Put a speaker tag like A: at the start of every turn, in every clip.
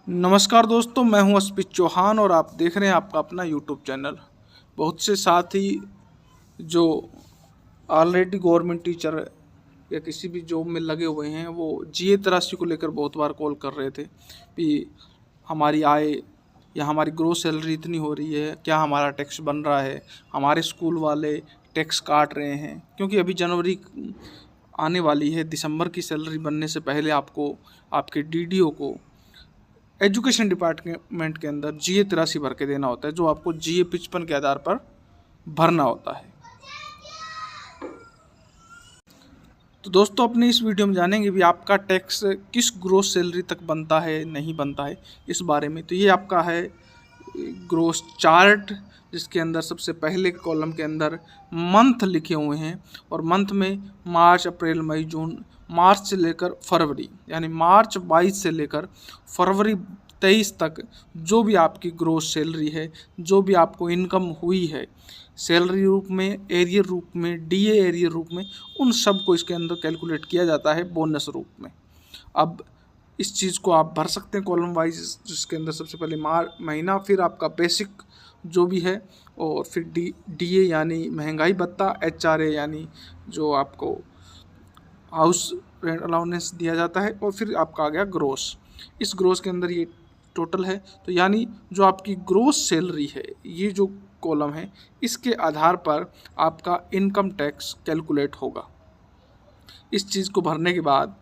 A: नमस्कार दोस्तों, मैं हूं अस्पित चौहान और आप देख रहे हैं आपका अपना यूट्यूब चैनल। बहुत से साथी जो ऑलरेडी गवर्नमेंट टीचर या किसी भी जॉब में लगे हुए हैं, वो जीएत राशि को लेकर बहुत बार कॉल कर रहे थे कि हमारी आय या हमारी ग्रोस सैलरी इतनी हो रही है, क्या हमारा टैक्स बन रहा है, हमारे स्कूल वाले टैक्स काट रहे हैं। क्योंकि अभी जनवरी आने वाली है, दिसंबर की सैलरी बनने से पहले आपको आपके डीडीओ को एजुकेशन डिपार्टमेंट के अंदर जीए 83 भर के देना होता है, जो आपको जीए 55 के आधार पर भरना होता है। तो दोस्तों, अपने इस वीडियो में जानेंगे भी आपका टैक्स किस ग्रोस सैलरी तक बनता है, नहीं बनता है, इस बारे में। तो ये आपका है ग्रोस चार्ट, जिसके अंदर सबसे पहले कॉलम के अंदर मंथ लिखे हुए हैं और मंथ में मार्च, अप्रैल, मई, जून, मार्च से लेकर फरवरी, यानी मार्च 22 से लेकर फरवरी 23 तक जो भी आपकी ग्रोस सैलरी है, जो भी आपको इनकम हुई है सैलरी रूप में, एरियर रूप में, डीए एरियर रूप में, उन सब को इसके अंदर कैलकुलेट किया जाता है बोनस रूप में। अब इस चीज़ को आप भर सकते हैं कॉलम वाइज, जिसके अंदर सबसे पहले महीना, फिर आपका बेसिक जो भी है, और फिर डीए यानी महंगाई भत्ता, एचआरए यानी जो आपको हाउस रेंट अलाउंस दिया जाता है, और फिर आपका आ गया ग्रोस। इस ग्रोस के अंदर ये टोटल है। तो यानी जो आपकी ग्रोस सैलरी है, ये जो कॉलम है, इसके आधार पर आपका इनकम टैक्स कैलकुलेट होगा। इस चीज़ को भरने के बाद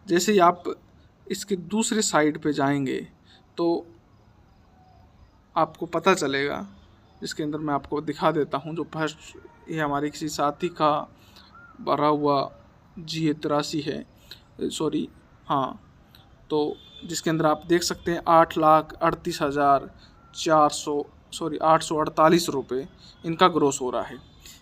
A: जैसे ही आप इसके दूसरे साइड पे जाएंगे तो आपको पता चलेगा, जिसके अंदर मैं आपको दिखा देता हूँ। जो फर्स्ट, ये हमारे किसी साथी का भरा हुआ जीए 83 है, सॉरी, हाँ, तो जिसके अंदर आप देख सकते हैं 8,38,400 रुपये इनका ग्रोस हो रहा है,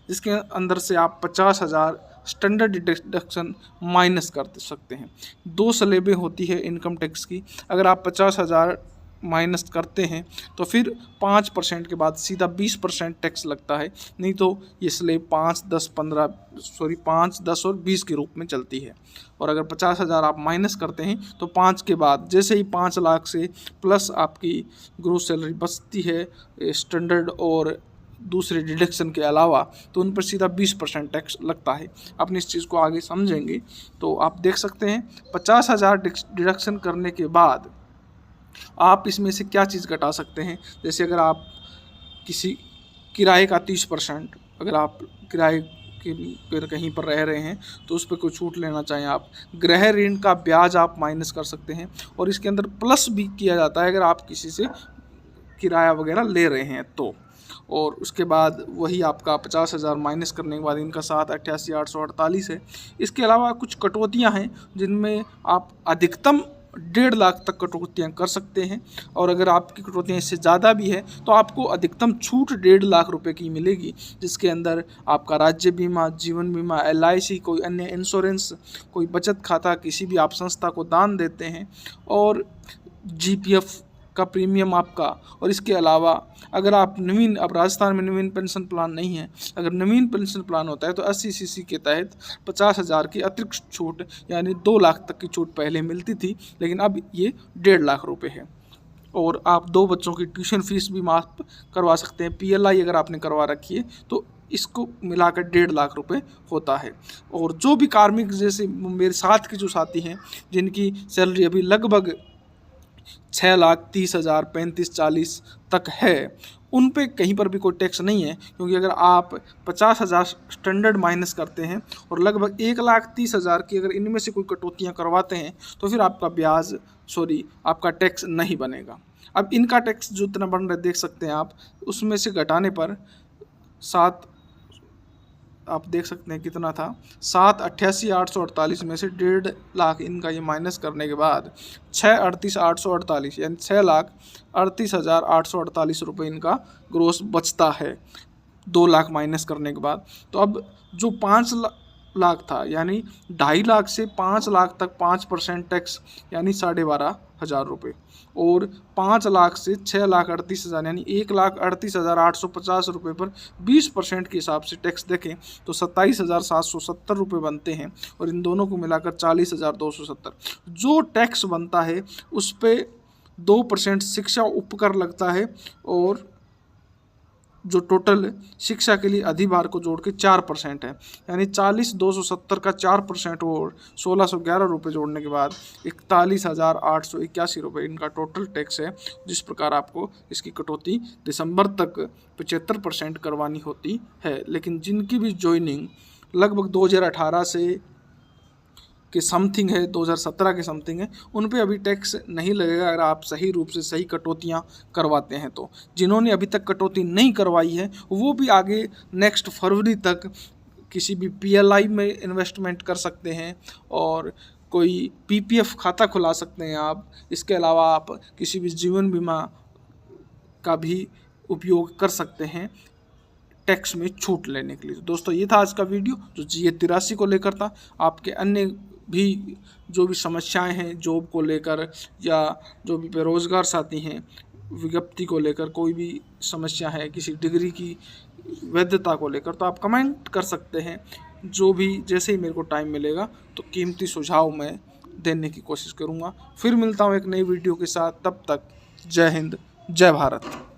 A: जिसके अंदर से आप 50,000 स्टैंडर्ड डिडक्शन माइनस कर सकते हैं। 2 स्लेबें होती है इनकम टैक्स की। अगर आप 50,000 माइनस करते हैं तो फिर 5% के बाद सीधा 20% टैक्स लगता है, नहीं तो ये स्लेब 5, 10, और 20 के रूप में चलती है। और अगर 50,000 आप माइनस करते हैं तो 5 के बाद जैसे ही 5 लाख से प्लस आपकी ग्रोस सैलरी बचती है स्टैंडर्ड और दूसरे डिडक्शन के अलावा, तो उन पर सीधा 20% टैक्स लगता है। अपनी इस चीज़ को आगे समझेंगे तो आप देख सकते हैं 50,000 डिडक्शन करने के बाद आप इसमें से क्या चीज़ घटा सकते हैं। जैसे अगर आप किसी किराए का 30%, अगर आप किराए के पर कहीं पर रह रहे हैं तो उस पर कोई छूट लेना चाहें आप, गृह ऋण का ब्याज आप माइनस कर सकते हैं। और इसके अंदर प्लस भी किया जाता है अगर आप किसी से किराया वगैरह ले रहे हैं तो। और उसके बाद वही आपका 50,000 माइनस करने के बाद इनका 7,88,848 है। इसके अलावा कुछ कटौतियां हैं जिनमें आप अधिकतम 1.5 लाख तक कटौतियाँ कर सकते हैं, और अगर आपकी कटौतियाँ इससे ज़्यादा भी है तो आपको अधिकतम छूट 1.5 लाख रुपए की मिलेगी, जिसके अंदर आपका राज्य बीमा, जीवन बीमा, LIC, कोई अन्य इंश्योरेंस, कोई बचत खाता, किसी भी आप संस्था को दान देते हैं, और GPF का प्रीमियम आपका। और इसके अलावा अगर आप नवीन, अब राजस्थान में नवीन पेंशन प्लान नहीं है, अगर नवीन पेंशन प्लान होता है तो 80 CC के तहत 50,000 की अतिरिक्त छूट यानी 2 लाख तक की छूट पहले मिलती थी, लेकिन अब ये 1.5 लाख रुपए है। और आप 2 बच्चों की ट्यूशन फीस भी माफ करवा सकते हैं। PLI अगर आपने करवा रखी है तो इसको मिलाकर 1.5 लाख रुपए होता है। और जो भी कार्मिक, जैसे मेरे साथ के जो साथी हैं जिनकी सैलरी अभी लगभग 6,30,000, 35-40 तक है, उन पे कहीं पर भी कोई टैक्स नहीं है। क्योंकि अगर आप 50,000 स्टैंडर्ड माइनस करते हैं और लगभग 1,30,000 की अगर इनमें से कोई कटौतियाँ करवाते हैं तो फिर आपका टैक्स नहीं बनेगा। अब इनका टैक्स जो इतना बन रहा है देख सकते हैं आप, उसमें से घटाने पर 7, आप देख सकते हैं कितना था, 7,88,848 में से 1.5 लाख इनका ये माइनस करने के बाद 6,38,848 यानी 6,38,848 रुपये इनका ग्रोस बचता है 2 लाख माइनस करने के बाद। तो अब जो 5 लाख था, यानी 2.5 लाख से 5 लाख तक 5% टैक्स यानी 12,500 रुपये, और 5 लाख से 6,38,000 यानी 1,38,850 रुपये पर 20% के हिसाब से टैक्स देखें तो 27,770 रुपये बनते हैं, और इन दोनों को मिलाकर 40,270 जो टैक्स बनता है उस पर 2% शिक्षा उपकर लगता है, और जो टोटल शिक्षा के लिए अधिभार को जोड़ के 4% है, यानी 40,270 का 4% और 1,611 रुपये जोड़ने के बाद 41,881 रुपये इनका टोटल टैक्स है। जिस प्रकार आपको इसकी कटौती दिसंबर तक 75% करवानी होती है, लेकिन जिनकी भी ज्वाइनिंग लगभग 2018 से के समथिंग है, 2017 के समथिंग है, उन पे अभी टैक्स नहीं लगेगा अगर आप सही रूप से सही कटौतियाँ करवाते हैं। तो जिन्होंने अभी तक कटौती नहीं करवाई है वो भी आगे नेक्स्ट फरवरी तक किसी भी PLI में इन्वेस्टमेंट कर सकते हैं, और कोई PPF खाता खुला सकते हैं आप। इसके अलावा आप किसी भी जीवन बीमा का भी उपयोग कर सकते हैं टैक्स में छूट लेने के लिए। दोस्तों ये था आज का वीडियो जो GA 83 को लेकर था। आपके अन्य भी जो भी समस्याएं हैं जॉब को लेकर या जो भी बेरोज़गार साथी हैं विज्ञप्ति को लेकर, कोई भी समस्या है किसी डिग्री की वैधता को लेकर, तो आप कमेंट कर सकते हैं। जो भी जैसे ही मेरे को टाइम मिलेगा तो कीमती सुझाव मैं देने की कोशिश करूँगा। फिर मिलता हूँ एक नई वीडियो के साथ, तब तक जय हिंद जय भारत।